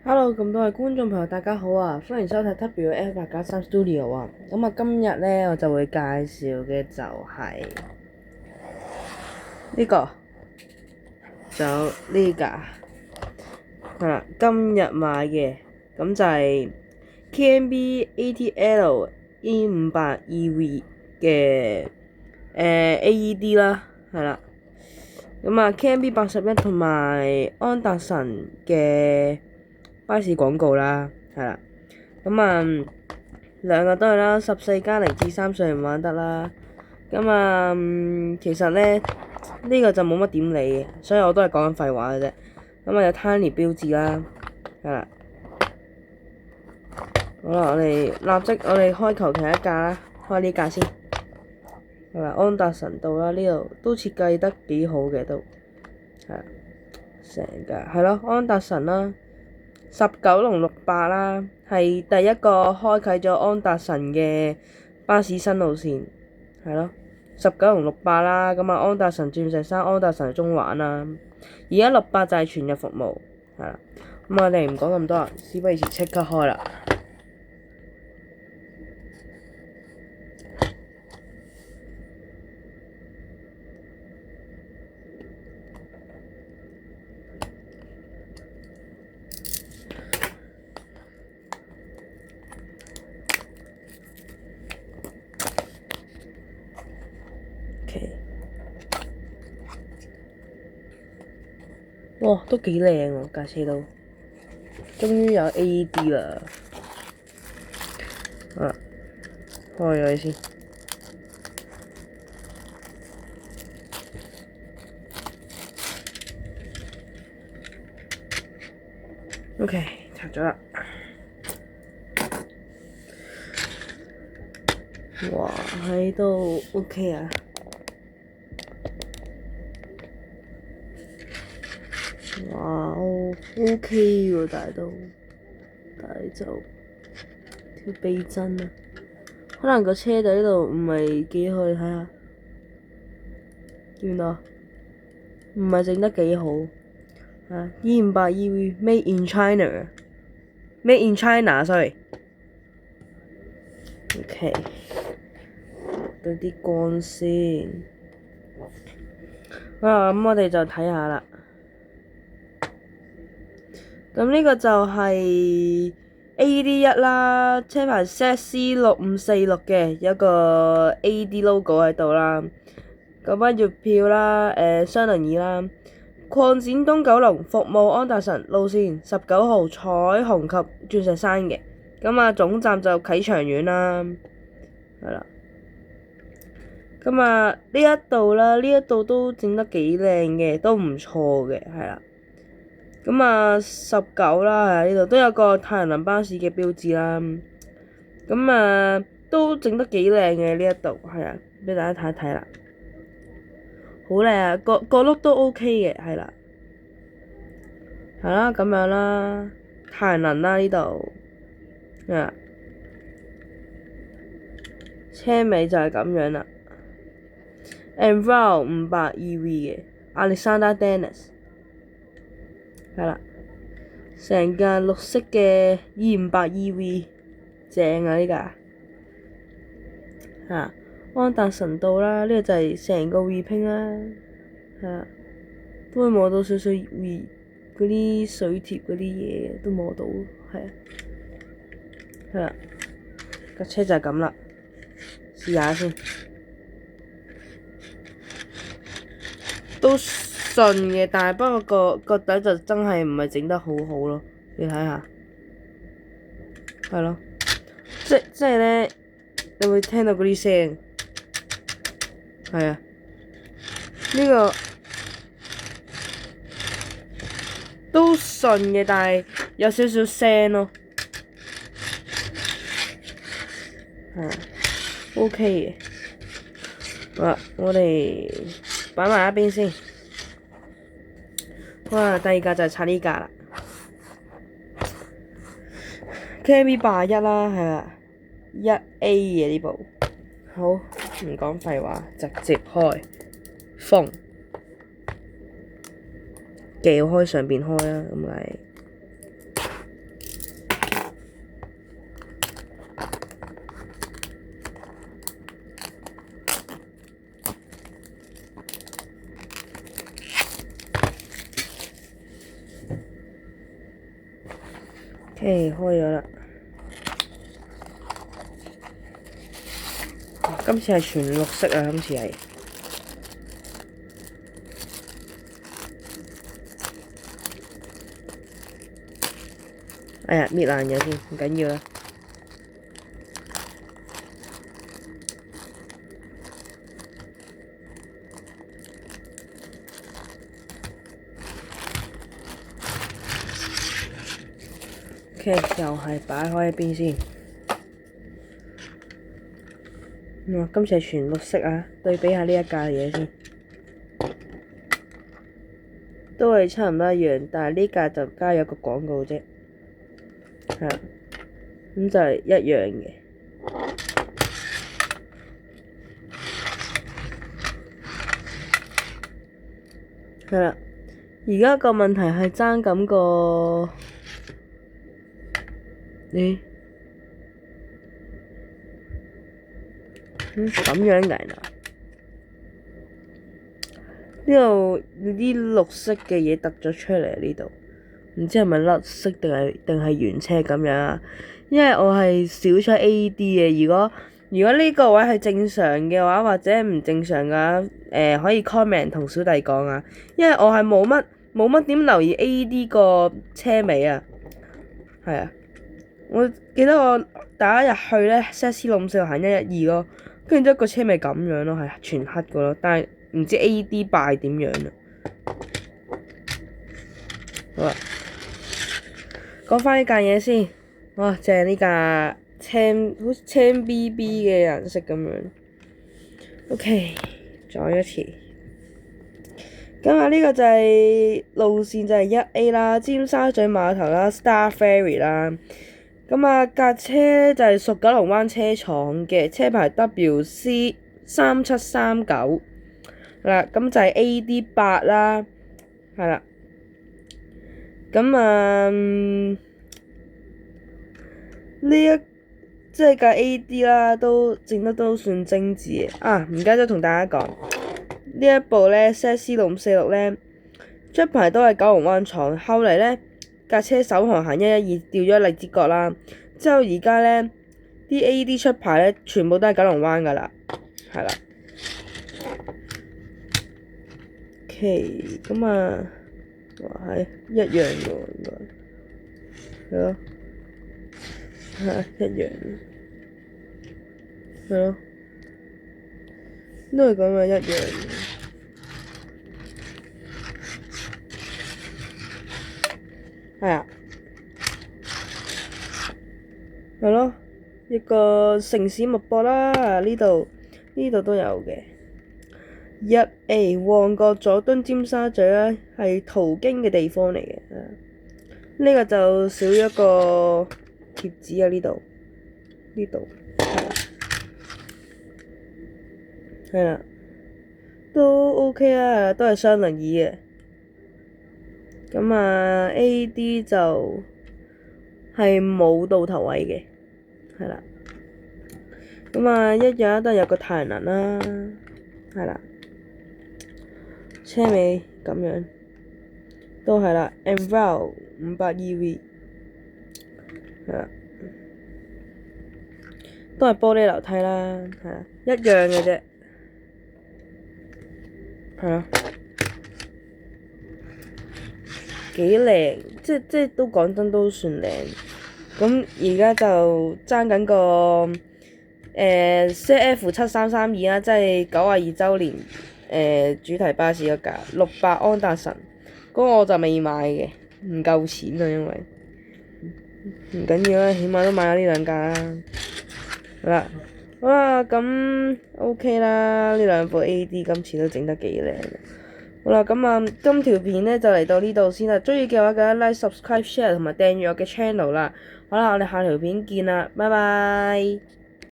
Hello，咁多位觀眾朋友，大家好啊！歡迎收睇 WF893 Studio 啊！咁啊，今日咧我就會介紹嘅就係呢個，仲有呢架，係啦，今日買嘅，咁就係 KNB ATL E500EV 嘅AED 啦，係啦，咁啊 KNB 81同埋安達臣嘅巴士廣告啦，係啦，咁啊兩個都係啦，14+0至3歲唔玩得啦。咁啊，其實咧呢個就冇乜點理嘅，所以我都係講緊廢話嘅啫。咁啊有 Tiny 標誌啦，係啦。好啦，我哋開求其一架啦，開呢架先。係啦，安達臣道啦，呢度都設計得幾好嘅都，係啦，成架係咯，安達臣啦。1968啦，係第一個開啟咗安達臣嘅巴士新路線，係咯，1968啦，咁啊安達臣鑽石山、安達臣中環啦，而家68就係全日服務，係啦，咁我哋唔講咁多啦，事不宜遲，即刻開啦。哇，都幾靚喎架車都，終於有 AED 啦，啊，開咗先。OK， 拆咗啦。哇，喺度 OK 啊！哇，OK 喎，但係就條避震啊，可能個車底度唔係幾好，你睇下，見唔到？唔係整得幾好啊！E500EV Made in China，Made in China，sorry。OK， 對啲光先。啊，咁我哋就睇下啦。咁呢個就係 AED1啦，車牌 ZC6546嘅，有個 AED logo 喺度啦。咁啊月票啦，雙輪椅啦，擴展東九龍服務安達臣路線19號彩虹及鑽石山嘅。咁啊總站就啟祥苑啦，係啦。咁啊呢一度啦，呢一度都整得幾靚嘅，都唔錯嘅，係啦。咁啊19啦，係呢度都有個太陽能巴士嘅標誌啦。咁啊都整得幾靚嘅呢一度，係啊，俾大家睇一睇啦。好靚啊，個轆都 OK 嘅，係啦，係啦，咁樣啦，太陽能啦呢度，啊，車尾就係咁樣啦。Enviro 500EV 嘅 Alexander Dennis， 係啦，成架綠色嘅 E500EV， 正啊呢架，嚇。安達臣道啦，呢個就係成個 repaint 啦，係啊，都會摸到少少嗰啲水貼嗰啲嘢，都摸到，係啊，係啦，架車就係咁啦，試下先，都順嘅，但係不過個底就真係唔係整得好好咯，你睇下，係咯，即係咧，你會聽到嗰啲聲。係啊，呢個都順嘅，但係有少少聲咯。係啊，OK 嘅。好啦，我哋擺埋一邊先。哇，第二架就係拆呢架啦。KNB 81啦，係啦，1A 嘅呢部。好，唔講廢話，直接開風，撬開上邊開啦，咁咪 OK，開咗啦。今次係全綠色啊！今次係。哎呀，搣爛咗先，唔緊要啦。OK，又係擺開一邊先。今次係全綠色啊！對比下呢一架嘢先，都係差唔多一樣，但係呢架就加咗個廣告啫。係啦，咁就係一樣嘅。係啦，而家個問題係爭緊個，咦？咁樣嘅嗱，呢度啲綠色嘅嘢突咗出嚟呢度，唔知係咪甩色定係原車咁樣啊？因為我係少咗 AD 嘅，如果呢個位係正常嘅話，或者唔正常嘅話，可以 comment 同小弟講啊。因為我係冇乜點留意 AD 個車尾啊，係啊，我記得我第一日去咧 ，7C 路546行112咯。跟住之後個車咪咁樣咯，係全黑個咯，但係唔知 AD 敗點樣啊？好啦，講翻呢架嘢先，哇，正呢架青好似青 BB 嘅顏色咁樣。OK，再一次。咁啊，呢個就係路線就係1A 啦，尖沙咀碼頭啦 ，Star Ferry 啦。咁啊，架車就係屬九龍灣車廠嘅，車牌 WC3739。嗱，咁就係 AD8啦，係啦。咁啊，即係架 AD 啦，都整得都算精緻嘅。啊，唔記得咗同大家講，呢一部咧 7C 路546咧，出牌都係九龍灣廠，後嚟咧。架車首航行112掉咗荔枝角啦，之後而家咧啲 AD 出牌咧全部都係九龍灣噶啦，係啦。OK，咁啊，哇係一樣嘅喎，應該係咯，係一樣，係咯，都係咁樣一樣嘅。係啊，係咯，一個城市脈搏啦，呢度都有嘅。1A 旺角佐敦尖沙咀啦，係途經嘅地方嚟嘅。呢個就少一個貼紙啊，呢度係啦，都 OK 啦，都係雙輪椅嘅。咁啊 ，AD 就係冇到頭位嘅，係啦。咁啊，一樣都係有個太陽能啦，係啦。車尾咁樣，都係啦 ，Envol 500EV，係啦，都係玻璃樓梯啦，係啦，一樣嘅啫，係咯。幾靚，即都講真都算靚。咁而家就爭緊個CF7332啦，即係92週年主題巴士嗰架600安達臣，嗰個我就未買嘅，唔夠錢啊，因為唔緊要啦，起碼都買咗呢兩架啦。好啦，咁 OK 啦，呢兩部 AD 今次都整得幾靚。好啦，咁啊，今條片咧就嚟到呢度先啦。鍾意嘅話記得 like、subscribe、share 同埋訂閱我嘅 channel 啦。好啦，我哋下條片見啦，拜拜。